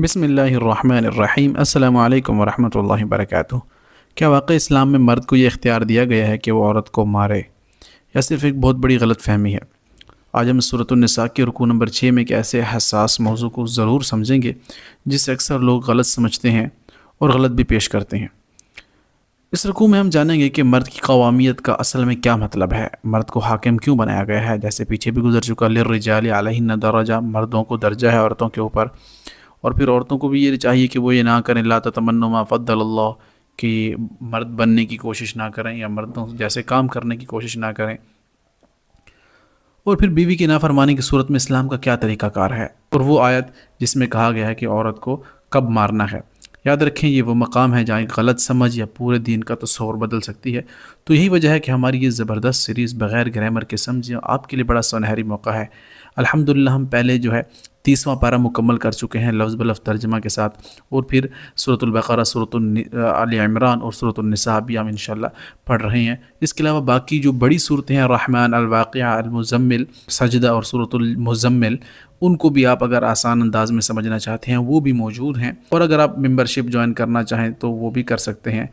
بسم اللہ الرحمن الرحیم۔ السلام علیکم ورحمۃ اللہ وبرکاتہ۔ کیا واقعی اسلام میں مرد کو یہ اختیار دیا گیا ہے کہ وہ عورت کو مارے، یا صرف ایک بہت بڑی غلط فہمی ہے؟ آج ہم سورۃ النساء کے رکوع نمبر 6 میں ایک ایسے حساس موضوع کو ضرور سمجھیں گے جسے اکثر لوگ غلط سمجھتے ہیں اور غلط بھی پیش کرتے ہیں۔ اس رکوع میں ہم جانیں گے کہ مرد کی قوامیت کا اصل میں کیا مطلب ہے، مرد کو حاکم کیوں بنایا گیا ہے، جیسے پیچھے بھی گزر چکا للرجال علیہن درجہ، مردوں کو درجہ ہے عورتوں کے اوپر، اور پھر عورتوں کو بھی یہ چاہیے کہ وہ یہ نہ کریں لا تتمنوا ما فضل اللہ، کہ مرد بننے کی کوشش نہ کریں یا مردوں جیسے کام کرنے کی کوشش نہ کریں۔ اور پھر بیوی کی نافرمانی کی صورت میں اسلام کا کیا طریقہ کار ہے، اور وہ آیت جس میں کہا گیا ہے کہ عورت کو کب مارنا ہے۔ یاد رکھیں یہ وہ مقام ہے جہاں غلط سمجھ یا پورے دین کا تصور بدل سکتی ہے۔ تو یہی وجہ ہے کہ ہماری یہ زبردست سیریز بغیر گرامر کے سمجھیں آپ کے لیے بڑا سنہری موقع ہے۔ الحمدللہ ہم پہلے 30واں پارہ مکمل کر چکے ہیں لفظ بلفظ ترجمہ کے ساتھ، اور پھر سورۃ البقرہ، سورۃ آل عمران اور سورۃ النساء بھی ہم انشاءاللہ پڑھ رہے ہیں۔ اس کے علاوہ باقی جو بڑی صورتیں ہیں، الرحمن، الواقعہ، المزمل، سجدہ اور سورۃ المزمل، ان کو بھی آپ اگر آسان انداز میں سمجھنا چاہتے ہیں وہ بھی موجود ہیں، اور اگر آپ ممبرشپ جوائن کرنا چاہیں تو وہ بھی کر سکتے ہیں۔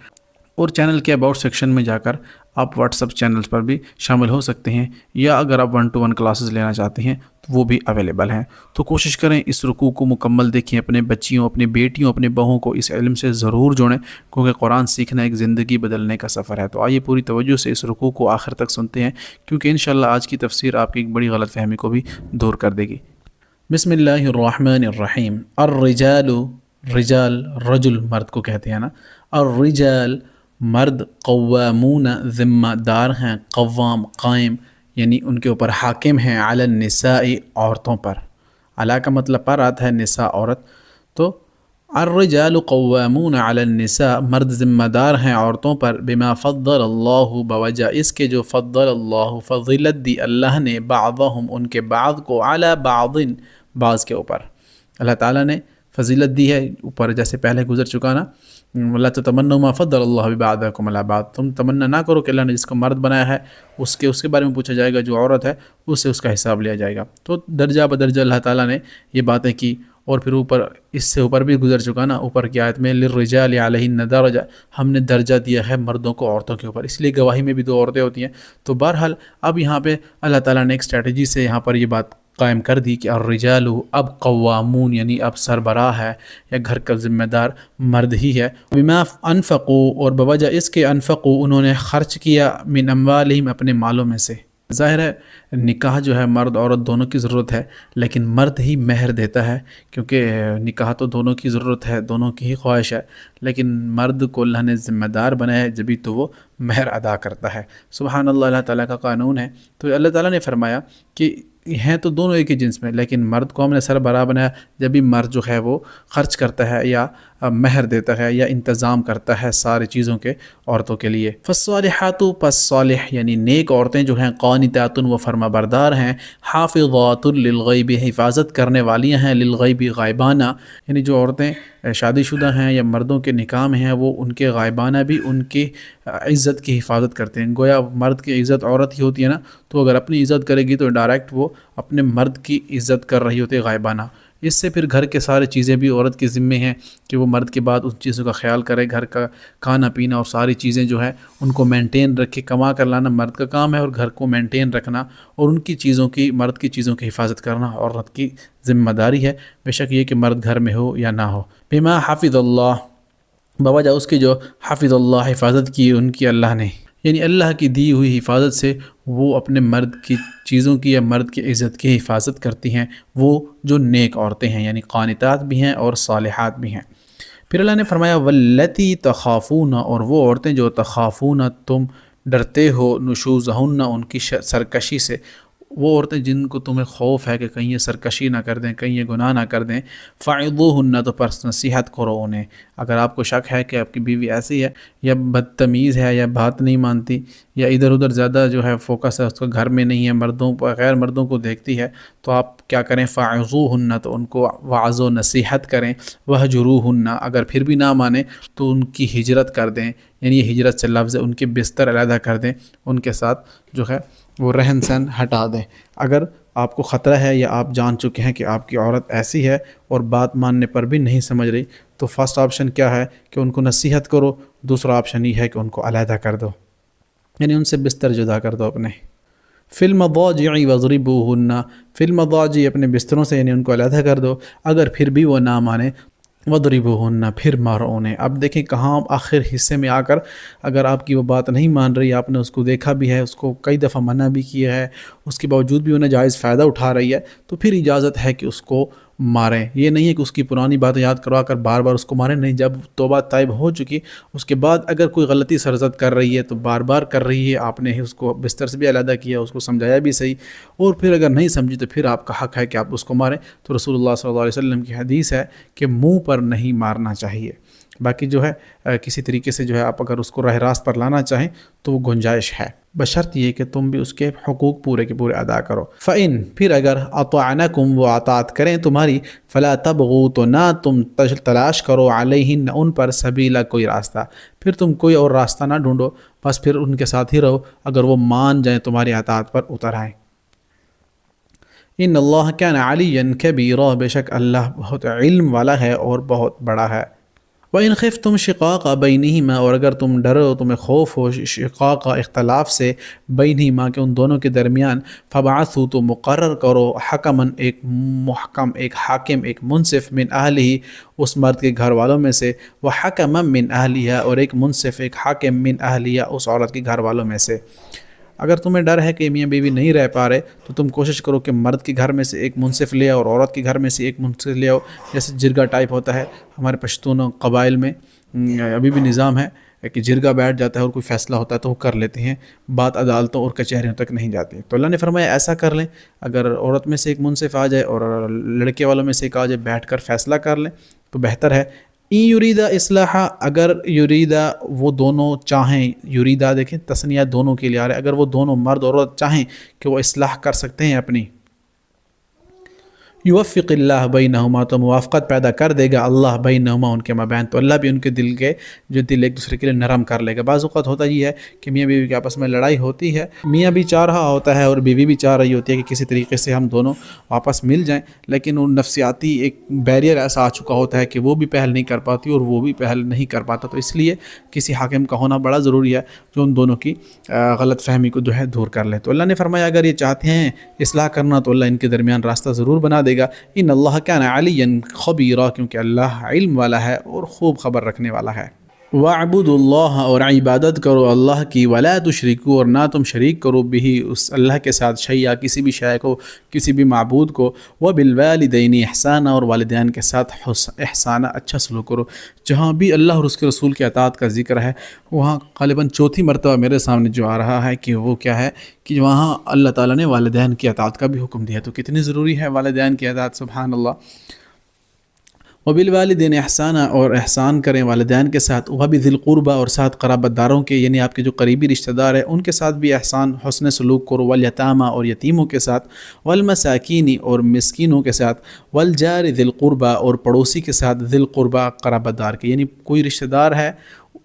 اور چینل کے اباؤٹ سیکشن میں جا کر آپ واٹس ایپ چینلز پر بھی شامل ہو سکتے ہیں، یا اگر آپ 1-to-1 کلاسز لینا چاہتے ہیں تو وہ بھی اویلیبل ہیں۔ تو کوشش کریں اس رکوع کو مکمل دیکھیں، اپنے بچیوں، اپنی بیٹیوں، اپنے بہوؤں کو اس علم سے ضرور جوڑیں، کیونکہ قرآن سیکھنا ایک زندگی بدلنے کا سفر ہے۔ تو آئیے پوری توجہ سے اس رکوع کو آخر تک سنتے ہیں، کیونکہ انشاءاللہ آج کی تفسیر آپ کی ایک بڑی غلط فہمی کو بھی دور کر دے گی۔ بسم اللہ الرحمن الرحیم۔ الرجال، رجال رجل مرد کو کہتے ہیں نا، الرجال مرد، قوامون ذمہ دار ہیں، قوام قائم یعنی ان کے اوپر حاکم ہیں، علی النساء عورتوں پر، علی کا مطلب پر آتا ہے، نساء عورت، تو الرجال قوامون علی النساء مرد ذمہ دار ہیں عورتوں پر، بما فضل اللہ بوجہ اس کے جو فضل اللہ فضیلت دی اللہ نے، بعضهم ان کے بعض کو، علی بعض بعض کے اوپر، اللہ تعالیٰ نے فضیلت دی ہے اوپر، جیسے پہلے گزر چکا نا، لا تتمنوا ما فضل اللہ بعضکم علی بعض، تم تمنا نہ کرو کہ اللہ نے جس کو مرد بنایا ہے اس کے بارے میں پوچھا جائے گا، جو عورت ہے اس سے اس کا حساب لیا جائے گا۔ تو درجہ بدرجہ اللہ تعالیٰ نے یہ باتیں کی، اور پھر اوپر اس سے اوپر بھی گزر چکا نا، اوپر کی آیت میں للرجال علیہن درجہ، ہم نے درجہ دیا ہے مردوں کو عورتوں کے اوپر، اس لیے گواہی میں بھی 2 عورتیں ہوتی ہیں۔ تو بہرحال اب یہاں پہ اللہ تعالیٰ نے ایک اسٹریٹجی سے یہاں پر یہ بات قائم کر دی کہ الرجال اب قوامون، یعنی اب سربراہ ہے یا گھر کا ذمہ دار مرد ہی ہے، بما انفقوا اور بوجہ اس کے، انفقوا انہوں نے خرچ کیا، من اموالہم اپنے مالوں میں سے۔ ظاہر ہے نکاح جو ہے مرد عورت دونوں کی ضرورت ہے، لیکن مرد ہی مہر دیتا ہے، کیونکہ نکاح تو دونوں کی ضرورت ہے، دونوں کی ہی خواہش ہے، لیکن مرد کو اللہ نے ذمہ دار بنایا ہے، جبھی تو وہ مہر ادا کرتا ہے۔ سبحان اللہ، اللہ تعالیٰ کا قانون ہے۔ تو اللہ تعالیٰ نے فرمایا کہ ہیں تو دونوں ایک ہی جنس میں، لیکن مرد کو ہم نے سربراہ بنایا جب بھی مرد جو ہے وہ خرچ کرتا ہے یا مہر دیتا ہے یا انتظام کرتا ہے ساری چیزوں کے عورتوں کے لیے۔ فالصالحات پس صالح یعنی نیک عورتیں جو ہیں، قانتات وہ فرما بردار ہیں، حافظات للغیب حفاظت کرنے والیاں ہیں، للغیب غائبانہ، یعنی جو عورتیں شادی شدہ ہیں یا مردوں کے نکاح میں ہیں وہ ان کے غائبانہ بھی ان کی عزت کی حفاظت کرتے ہیں۔ گویا مرد کی عزت عورت ہی ہوتی ہے نا، تو اگر اپنی عزت کرے گی تو ڈائریکٹ وہ اپنے مرد کی عزت کر رہی ہوتی ہے غائبانہ۔ اس سے پھر گھر کے سارے چیزیں بھی عورت کے ذمے ہیں کہ وہ مرد کے بعد ان چیزوں کا خیال کرے، گھر کا کھانا پینا اور ساری چیزیں جو ہے ان کو مینٹین رکھے، کما کر لانا مرد کا کام ہے، اور گھر کو مینٹین رکھنا اور ان کی چیزوں کی، مرد کی چیزوں کی حفاظت کرنا عورت کی ذمہ داری ہے، بے شک یہ کہ مرد گھر میں ہو یا نہ ہو۔ بما حفظ اللہ بوجہ اس کی جو حفظ اللہ حفاظت کی ان کی اللہ نے، یعنی اللہ کی دی ہوئی حفاظت سے وہ اپنے مرد کی چیزوں کی یا مرد کی عزت کی حفاظت کرتی ہیں، وہ جو نیک عورتیں ہیں، یعنی قانتات بھی ہیں اور صالحات بھی ہیں۔ پھر اللہ نے فرمایا واللتی تخافون اور وہ عورتیں جو تخافون تم ڈرتے ہو، نشوزہن ان کی سرکشی سے، وہ عورتیں جن کو تمہیں خوف ہے کہ کہیں یہ سرکشی نہ کر دیں، کہیں یہ گناہ نہ کر دیں، فعظوہن تو پس نصیحت کرو انہیں۔ اگر آپ کو شک ہے کہ آپ کی بیوی ایسی ہے یا بدتمیز ہے یا بات نہیں مانتی یا ادھر ادھر زیادہ جو ہے فوکس ہے اس کا گھر میں نہیں ہے، مردوں غیر مردوں کو دیکھتی ہے، تو آپ کیا کریں، فعظوہن تو ان کو وعظ و نصیحت کریں، وہجروہن اگر پھر بھی نہ مانیں تو ان کی ہجرت کر دیں، یعنی یہ ہجرت سے لفظ ہے، ان کے بستر علیحدہ کر دیں، ان کے ساتھ جو ہے وہ رہن سہن ہٹا دیں۔ اگر آپ کو خطرہ ہے یا آپ جان چکے ہیں کہ آپ کی عورت ایسی ہے اور بات ماننے پر بھی نہیں سمجھ رہی، تو فرسٹ آپشن کیا ہے کہ ان کو نصیحت کرو، دوسرا آپشن یہ ہے کہ ان کو علیحدہ کر دو، یعنی ان سے بستر جدا کر دو اپنے۔ فی المضاجع وضربوہن، فی المضاجع اپنے بستروں سے، یعنی ان کو علیحدہ کر دو، اگر پھر بھی وہ نہ مانے وضربوہن پھر مارو انہیں۔ اب دیکھیں کہاں آخر حصے میں آ کر اگر آپ کی وہ بات نہیں مان رہی، آپ نے اس کو دیکھا بھی ہے، اس کو کئی دفعہ منع بھی کیا ہے، اس کے باوجود بھی انہیں جائز فائدہ اٹھا رہی ہے، تو پھر اجازت ہے کہ اس کو ماریں۔ یہ نہیں ہے کہ اس کی پرانی باتیں یاد کروا کر بار بار اس کو ماریں، نہیں، جب توبہ طائب ہو چکی اس کے بعد اگر کوئی غلطی سرزد کر رہی ہے تو بار بار کر رہی ہے، آپ نے اس کو بستر سے بھی علیحدہ کیا، اس کو سمجھایا بھی صحیح، اور پھر اگر نہیں سمجھی تو پھر آپ کا حق ہے کہ آپ اس کو ماریں۔ تو رسول اللہ صلی اللہ علیہ وسلم کی حدیث ہے کہ منہ پر نہیں مارنا چاہیے۔ باقی جو ہے کسی طریقے سے جو ہے آپ اگر اس کو راہ راست پر لانا چاہیں تو وہ گنجائش ہے، بشرط یہ کہ تم بھی اس کے حقوق پورے کے پورے ادا کرو۔ فَإِن پھر اگر اطعنکم وہ اطاعت کریں تمہاری، فلا تبغوا تو نہ تم تلاش کرو علیہن ان پر سبیلا کوئی راستہ، پھر تم کوئی اور راستہ نہ ڈھونڈو، بس پھر ان کے ساتھ ہی رہو اگر وہ مان جائیں تمہاری اطاعت پر اتر آئیں۔ ان اللہ کان علیا کبیرا، بے شک اللہ بہت علم والا ہے اور بہت بڑا ہے۔ وَإِنْ خِفْتُمْ شِقَاقَ بَيْنِهِمَا، اور اگر تم ڈرو، تمہیں خوف ہو شقاق اختلاف سے، بینہما کہ ان دونوں کے درمیان، فَبَعَثُوا تو مقرر کرو حکماً ایک محکم، ایک حاکم، ایک منصف، من اہلہ اس مرد کے گھر والوں میں سے، وحکما من اہلہا اور ایک منصف، ایک حاکم، من اہلہا اس عورت کے گھر والوں میں سے۔ اگر تمہیں ڈر ہے کہ میاں بیوی نہیں رہ پا رہے تو تم کوشش کرو کہ مرد کے گھر میں سے ایک منصف لے آؤ اور عورت کے گھر میں سے ایک منصف لے آؤ، جیسے جرگہ ٹائپ ہوتا ہے ہمارے پشتون قبائل میں، ابھی بھی نظام ہے کہ جرگہ بیٹھ جاتا ہے اور کوئی فیصلہ ہوتا ہے تو وہ کر لیتے ہیں، بات عدالتوں اور کچہریوں تک نہیں جاتی۔ تو اللہ نے فرمایا ایسا کر لیں، اگر عورت میں سے ایک منصف آ جائے اور لڑکے والوں میں سے ایک آ جائے، بیٹھ کر فیصلہ کر لیں تو بہتر ہے۔ یریدا اصلاحا، اگر یریدا وہ دونوں چاہیں، یریدا دیکھیں تثنیہ دونوں کے لیے آ رہا ہے، اگر وہ دونوں مرد اور عورت چاہیں کہ وہ اصلاح کر سکتے ہیں اپنی، یوفق اللہ بینہما تو موافقت پیدا کر دے گا اللہ بینہما ان کے مابین، تو اللہ بھی ان کے دل ایک دوسرے کے لیے نرم کر لے گا۔ بعض اوقات ہوتا یہ ہے کہ میاں بیوی کے آپس میں لڑائی ہوتی ہے، میاں بھی چاہ رہا ہوتا ہے اور بیوی بھی چاہ رہی ہوتی ہے کہ کسی طریقے سے ہم دونوں آپس مل جائیں، لیکن ان نفسیاتی ایک بیریئر ایسا آ چکا ہوتا ہے کہ وہ بھی پہل نہیں کر پاتی اور وہ بھی پہل نہیں کر پاتا، تو اس لیے کسی حاکم کا ہونا بڑا ضروری ہے جو ان دونوں کی غلط فہمی کو جو ہے دور کر لے۔ تو اللہ نے فرمایا اگر یہ چاہتے ہیں اصلاح کرنا تو اللہ ان کے درمیان راستہ ضرور بنا دے گا۔ ان اللہ کان علیا خبیرا، کیونکہ اللہ علم والا ہے اور خوب خبر رکھنے والا ہے۔ وَاعْبُدُوا اللَّهَ اور عبادت کرو اللہ کی، وَلَا تُشْرِكُوا اور نہ تم شریک کرو بھی اس اللہ کے ساتھ شیئا کسی بھی شے کو، کسی بھی معبود کو، وَبِالْوَالِدَيْنِ احسانا اور والدین کے ساتھ احسانا اچھا سلوک کرو۔ جہاں بھی اللہ اور اس کے رسول کی اطاعت کا ذکر ہے وہاں غالباً چوتھی مرتبہ میرے سامنے جو آ رہا ہے کہ وہ کیا ہے کہ وہاں اللہ تعالیٰ نے والدین کی اطاعت کا بھی حکم دیا، تو کتنی ضروری ہے والدین کی اطاعت، سبحان اللہ۔ وبالوالدین احسانا اور احسان کریں والدین کے ساتھ، وبذی القربہ اور ساتھ قرابت داروں کے، یعنی آپ کے جو قریبی رشتہ دار ہیں ان کے ساتھ بھی احسان حسن سلوک کرو، والیتامہ اور یتیموں کے ساتھ، والمساکین اور مسکینوں کے ساتھ، والجار ذی القربہ اور پڑوسی کے ساتھ، ذی القربہ قرابت دار کے، یعنی کوئی رشتہ دار ہے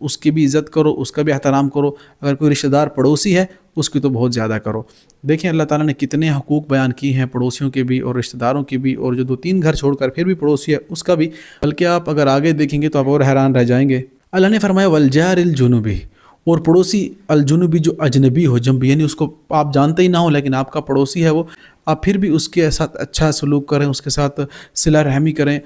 اس کی بھی عزت کرو، اس کا بھی احترام کرو، اگر کوئی رشتہ دار پڑوسی ہے اس کی تو بہت زیادہ کرو۔ دیکھیں اللہ تعالیٰ نے کتنے حقوق بیان کی ہیں پڑوسیوں کے بھی اور رشتہ داروں کے بھی، اور جو 2-3 گھر چھوڑ کر پھر بھی پڑوسی ہے اس کا بھی، بلکہ آپ اگر آگے دیکھیں گے تو آپ اور حیران رہ جائیں گے۔ اللہ نے فرمایا والجار الجنوبی اور پڑوسی الجنوبی جو اجنبی ہو، جنبی یعنی اس کو آپ جانتے ہی نہ ہو لیکن آپ کا پڑوسی ہے وہ، آپ پھر بھی اس کے ساتھ اچھا سلوک کریں، اس کے ساتھ صلہ رحمی کریں،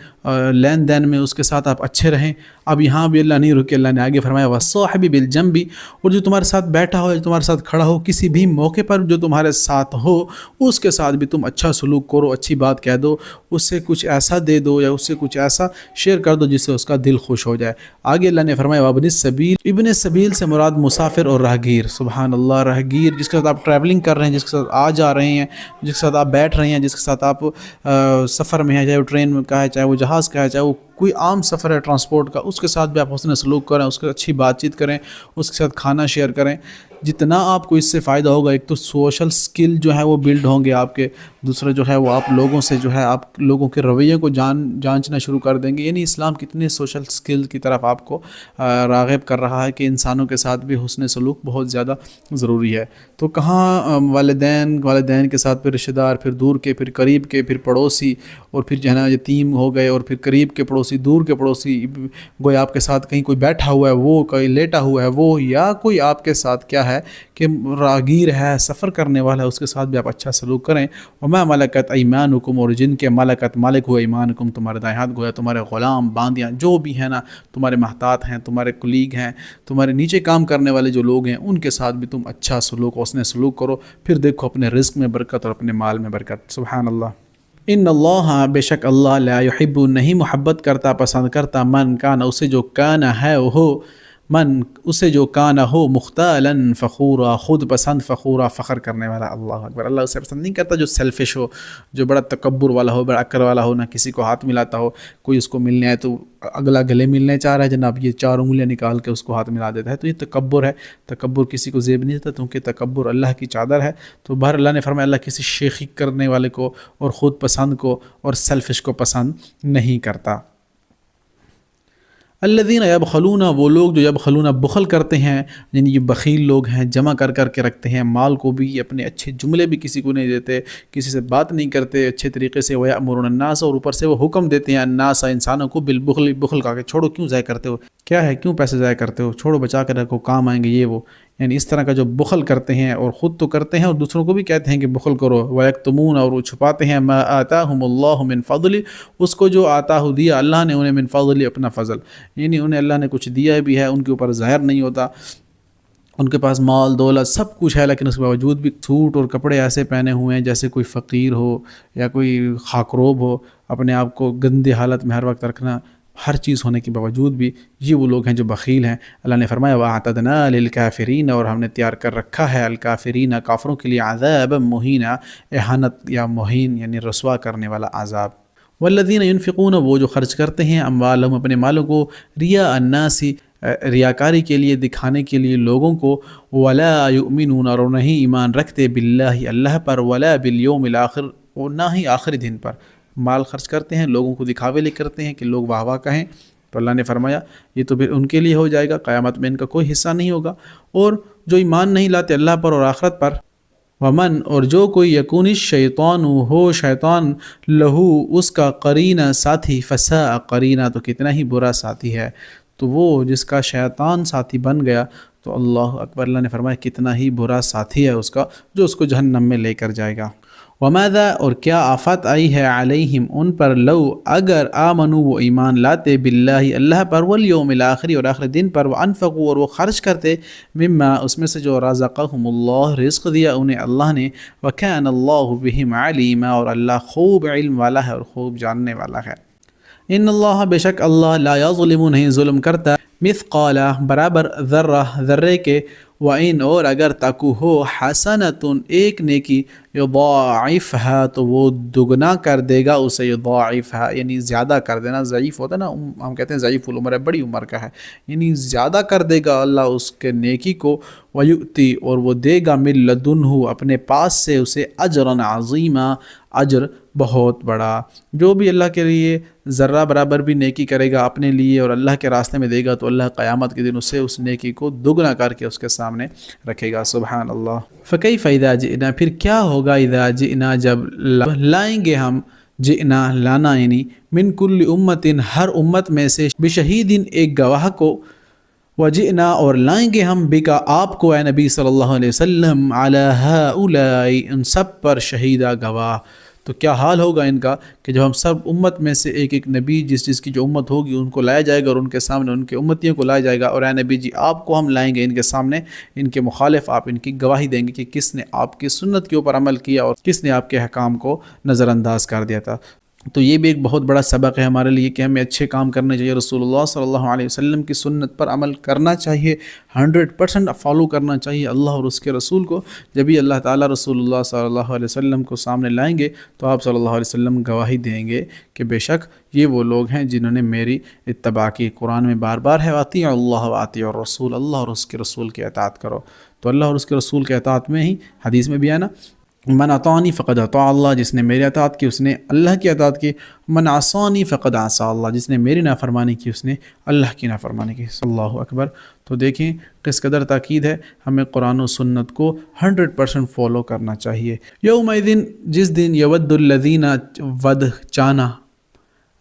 لین دین میں اس کے ساتھ آپ اچھے رہیں۔ اب یہاں بھی اللہ نہیں رکے، اللہ نے آگے فرمایا والصاحب بالجنب اور جو تمہارے ساتھ بیٹھا ہو، جو تمہارے ساتھ کھڑا ہو، کسی بھی موقع پر جو تمہارے ساتھ ہو اس کے ساتھ بھی تم اچھا سلوک کرو، اچھی بات کہہ دو، اس سے کچھ ایسا دے دو یا اس سے کچھ ایسا شیئر کر دو جس سے اس کا دل خوش ہو جائے۔ آگے اللہ نے فرمایا وابن السبیل، ابن سبیل سے مراد مسافر اور راہگیر، سبحان اللہ، راہگیر جس کے ساتھ آپ ٹریولنگ کر رہے ہیں، جس کے ساتھ آ جا رہے ہیں، جس کے ساتھ آپ بیٹھ رہے ہیں، جس کے ساتھ آپ سفر میں ہیں، چاہے وہ ٹرین کا ہے، چاہے وہ جہاز کا ہے، چاہے وہ کوئی عام سفر ہے ٹرانسپورٹ کا، اس کے ساتھ بھی آپ حسن سلوک کریں، اس کے اچھی بات چیت کریں، اس کے ساتھ کھانا شیئر کریں. جتنا آپ کو اس سے فائدہ ہوگا، ایک تو سوشل سکل جو ہے وہ بلڈ ہوں گے آپ کے، دوسرا جو ہے وہ آپ لوگوں سے جو ہے آپ لوگوں کے رویے کو جانچنا شروع کر دیں گے. یعنی اسلام کتنے سوشل سکل کی طرف آپ کو راغب کر رہا ہے کہ انسانوں کے ساتھ بھی حسن سلوک بہت زیادہ ضروری ہے. تو کہاں والدین کے ساتھ، پھر رشتہ دار، پھر دور کے، پھر قریب کے، پھر پڑوسی، اور پھر جو ہے نا یتیم ہو گئے، اور پھر قریب کے پڑوسی، دور کے پڑوسی، کوئی آپ کے ساتھ کہیں کوئی بیٹھا ہوا ہے وہ، کوئی لیٹا ہوا ہے وہ، یا کوئی آپ کے ساتھ کیا ہے کہ راگیر ہے، سفر کرنے والا ہے، اس کے ساتھ بھی آپ اچھا سلوک کریں. وما ملکت ایمانکم، اور جن کے ملکت مالک ہوئے ایمانکم، تمہارے دائیں ہاتھ گویا تمہارے غلام، باندیاں جو بھی ہیں نا، تمہارے محتاط ہیں، تمہارے کلیگ ہیں، تمہارے نیچے کام کرنے والے جو لوگ ہیں، ان کے ساتھ بھی تم اچھا سلوک، حسن سلوک کرو. پھر دیکھو اپنے رزق میں برکت اور اپنے مال میں برکت. سبحان اللہ. ان اللہ، بے شک اللہ، لا یحب، نہیں محبت کرتا، پسند کرتا، من کان، اسے جو کان ہے وہ، من اسے جو کان ہو، مختالا فخورا، خود پسند، فخورا فخر کرنے والا. اللہ اکبر. اللہ اسے پسند نہیں کرتا جو سیلفش ہو، جو بڑا تکبر والا ہو، بڑا عقل والا ہو، نہ کسی کو ہاتھ ملاتا ہو. کوئی اس کو ملنے آئے تو اگلا گلے ملنے چاہ رہا ہے جناب، یہ 4 انگلیاں نکال کے اس کو ہاتھ ملا دیتا ہے، تو یہ تکبر ہے. تکبر کسی کو زیب نہیں دیتا، کیونکہ تکبر اللہ کی چادر ہے. تو بہر اللہ نے فرمایا اللہ کسی شیخی کرنے والے کو اور خود پسند کو اور سیلفش کو پسند نہیں کرتا. الذین یبخلون، وہ لوگ جو یبخلون، بخل کرتے ہیں، یعنی یہ بخیل لوگ ہیں، جمع کر کے رکھتے ہیں مال کو بھی، اپنے اچھے جملے بھی کسی کو نہیں دیتے، کسی سے بات نہیں کرتے اچھے طریقے سے. ویأمرون الناس، اور اوپر سے وہ حکم دیتے ہیں الناس، انسانوں کو، بالبخل، بخل کا کہ چھوڑو، کیوں ضائع کرتے ہو، کیا ہے، کیوں پیسے ضائع کرتے ہو، چھوڑو، بچا کے رکھو، کام آئیں گے، یہ وہ. یعنی اس طرح کا جو بخل کرتے ہیں، اور خود تو کرتے ہیں اور دوسروں کو بھی کہتے ہیں کہ بخل کرو. وَيَكْتُمُونَ، اور وہ چھپاتے ہیں، مَا آتَاهُمُ اللَّهُ مِنْ فَضْلِ، اس کو جو آتاہ دیا اللہ نے انہیں، من فضل، اپنا فضل، یعنی انہیں اللہ نے کچھ دیا بھی ہے، ان کے اوپر ظاہر نہیں ہوتا. ان کے پاس مال دولت سب کچھ ہے، لیکن اس کے باوجود بھی سوٹ اور کپڑے ایسے پہنے ہوئے ہیں جیسے کوئی فقیر ہو یا کوئی خاکروب ہو. اپنے آپ کو گندی حالت میں ہر وقت رکھنا، ہر چیز ہونے کے باوجود بھی. یہ وہ لوگ ہیں جو بخیل ہیں. اللہ نے فرمایا وَأَعْتَدْنَا لِلْكَافِرِينَ، اور ہم نے تیار کر رکھا ہے الکافرین، کافروں کے لیے، عذابا مہینا، اہانت یا مہین یعنی رسوا کرنے والا عذاب. والذین ینفقون، وہ جو خرچ کرتے ہیں، اموالہم، اپنے مالوں کو، ریا الناس، ریاکاری کے لیے، دکھانے کے لیے لوگوں کو، ولا یؤمنون، اور نہیں ایمان رکھتے، باللہ، اللہ پر، ولا بالیوم الاخر، اور نہ ہی آخری دن پر. مال خرچ کرتے ہیں، لوگوں کو دکھاوے لے کرتے ہیں کہ لوگ واہ واہ کہیں. تو اللہ نے فرمایا یہ تو پھر ان کے لیے ہو جائے گا، قیامت میں ان کا کوئی حصہ نہیں ہوگا. اور جو ایمان نہیں لاتے اللہ پر اور آخرت پر، ومن، اور جو کوئی، یکون الشیطان، ہو شیطان، لہو، اس کا، قرینہ، ساتھی، فساء قرینہ، تو کتنا ہی برا ساتھی ہے. تو وہ جس کا شیطان ساتھی بن گیا، تو اللہ اکبر، اللہ نے فرمایا کتنا ہی برا ساتھی ہے اس کا، جو اس کو جہنم میں لے کر جائے گا. وماذا، اور کیا آفت آئی ہے، علیہم، ان پر، لو، اگر، آمنو، وہ ایمان لاتے، باللہ، اللہ پر، والیوم الاخر، اور آخر دن پر، وانفقوا، اور وہ خرچ کرتے، مما، اس میں سے جو رزقہم اللہ، رزق دیا انہیں اللہ نے، وکان اللہ بہم علیما، اور اللہ خوب علم والا ہے اور خوب جاننے والا ہے. ان اللہ، بے شک اللہ، لا یظلم، نہیں ظلم کرتا، مثقال، برابر، ذرہ، ذرے کے، وَإِنْ، اور اگر، تکو، ہو، حسنۃ، ایک نیکی، یضاعفها، تو وہ دگنا کر دے گا اسے، یضاعفها یعنی زیادہ کر دینا. ضعیف ہوتا ہے نا، ہم کہتے ہیں ضعیف العمر ہے، بڑی عمر کا ہے، یعنی زیادہ کر دے گا اللہ اس کے نیکی کو. وَيُؤْتِ، اور وہ دے گا، من لدنہ، اپنے پاس سے اسے، اجرا عظیما، اجر بہت بڑا. جو بھی اللہ کے لیے ذرہ برابر بھی نیکی کرے گا اپنے لیے اور اللہ کے راستے میں دے گا، تو اللہ قیامت کے دن اسے اس نیکی کو دگنا کر کے اس کے سامنے رکھے گا. سبحان اللہ. فَكَيْفَ إِذَا جِئْنَا، پھر کیا ہوگا، اذا جئنا، جب لائیں گے ہم، جئنا، لانا یعنی، من کل امت، ہر امت میں سے، بشہید، ایک گواہ کو، وجئنا، اور لائیں گے ہم، بکا، آپ کو، اے نبی صلی اللہ علیہ وسلم، علی ہؤلاء، ان سب پر، شہیدہ، گواہ. تو کیا حال ہوگا ان کا کہ جب ہم سب امت میں سے ایک ایک نبی، جس کی جو امت ہوگی ان کو لایا جائے گا، اور ان کے سامنے ان کے امتیوں کو لایا جائے گا، اور اے نبی جی آپ کو ہم لائیں گے ان کے سامنے، ان کے مخالف آپ ان کی گواہی دیں گے کہ کس نے آپ کی سنت کے اوپر عمل کیا اور کس نے آپ کے احکام کو نظر انداز کر دیا تھا. تو یہ بھی ایک بہت بڑا سبق ہے ہمارے لیے کہ ہمیں اچھے کام کرنے چاہیے، رسول اللہ صلی اللہ علیہ وسلم کی سنت پر عمل کرنا چاہیے، 100% فالو کرنا چاہیے اللہ اور اس کے رسول کو۔ جب ہی اللہ تعالیٰ رسول اللہ صلی اللہ علیہ وسلم کو سامنے لائیں گے تو آپ صلی اللہ علیہ وسلم گواہی دیں گے کہ بے شک یہ وہ لوگ ہیں جنہوں نے میری اتباع کی۔ قرآن میں بار بار ہے اطیعوا اللہ واطیعوا الرسول، اللہ اور اس کے رسول کی اطاعت کرو۔ تو اللہ اور اس کے رسول کے اطاعت میں ہی حدیث میں بھی ہے نا، من اطاعنی فقد اطاع اللہ، جس نے میری اطاعت کی اس نے اللہ کی اطاعت کی، من عصانی فقد عصى اللہ، جس نے میری نافرمانی کی اس نے اللہ کی نافرمانی کی۔ اللہ اکبر۔ تو دیکھیں کس قدر تاکید ہے، ہمیں قرآن و سنت کو 100% فالو کرنا چاہیے۔ یومئذ، جس دن، یود الذین، ود چانا،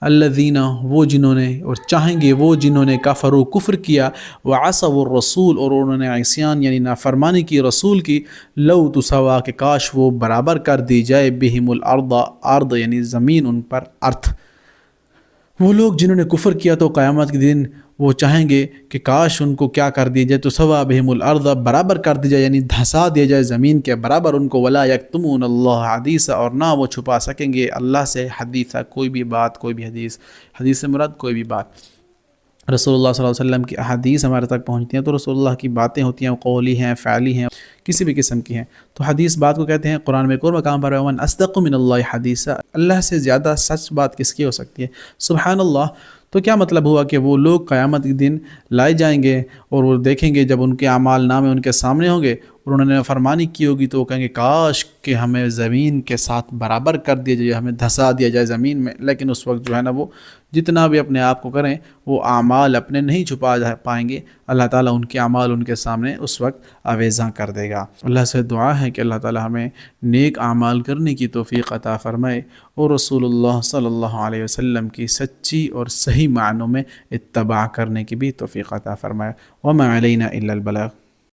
الذین، وہ جنہوں نے، اور چاہیں گے وہ جنہوں نے، کفروا، کفر کیا، وعصوا الرسول، اور انہوں نے عصیان یعنی نافرمانی کی رسول کی، لو تسوا، کہ کاش وہ برابر کر دی جائے، بہم الارض، ارض یعنی زمین ان پر، ارتھ۔ وہ لوگ جنہوں نے کفر کیا تو قیامت کے دن وہ چاہیں گے کہ کاش ان کو کیا کر دیا جائے، تو سوا بہم الارض، برابر کر دی جائے یعنی دھسا دیا جائے زمین کے برابر ان کو، ولا یکتمون اللہ حدیثا، اور نہ وہ چھپا سکیں گے اللہ سے حدیثا، کوئی بھی بات، کوئی بھی حدیث، حدیث سے مراد کوئی بھی بات۔ رسول اللہ صلی اللہ علیہ وسلم کی احادیث ہمارے تک پہنچتی ہیں تو رسول اللہ کی باتیں ہوتی ہیں، قولی ہیں، فعلی ہیں، کسی بھی قسم کی ہیں، تو حدیث بات کو کہتے ہیں۔ قرآن میں ایک اور مقام پر ہے، ومن اصدق من اللہ حدیثا، اللہ سے زیادہ سچ بات کس کی ہو سکتی ہے؟ سبحان اللہ۔ تو کیا مطلب ہوا کہ وہ لوگ قیامت کے دن لائے جائیں گے اور وہ دیکھیں گے جب ان کے اعمال نامے ان کے سامنے ہوں گے اور انہوں نے فرمانی کی ہوگی تو وہ کہیں گے کاش کہ ہمیں زمین کے ساتھ برابر کر دیا جائے، ہمیں دھسا دیا جائے زمین میں، لیکن اس وقت جو ہے نا وہ جتنا بھی اپنے آپ کو کریں وہ اعمال اپنے نہیں چھپا پائیں گے، اللہ تعالیٰ ان کے اعمال ان کے سامنے اس وقت آویزاں کر دے گا۔ اللہ سے دعا ہے کہ اللہ تعالیٰ ہمیں نیک اعمال کرنے کی توفیق عطا فرمائے اور رسول اللہ صلی اللہ علیہ وسلم کی سچی اور صحیح معنوں میں اتباع کرنے کی بھی توفیق عطا فرمائے۔ وما علینا الا البلاغ۔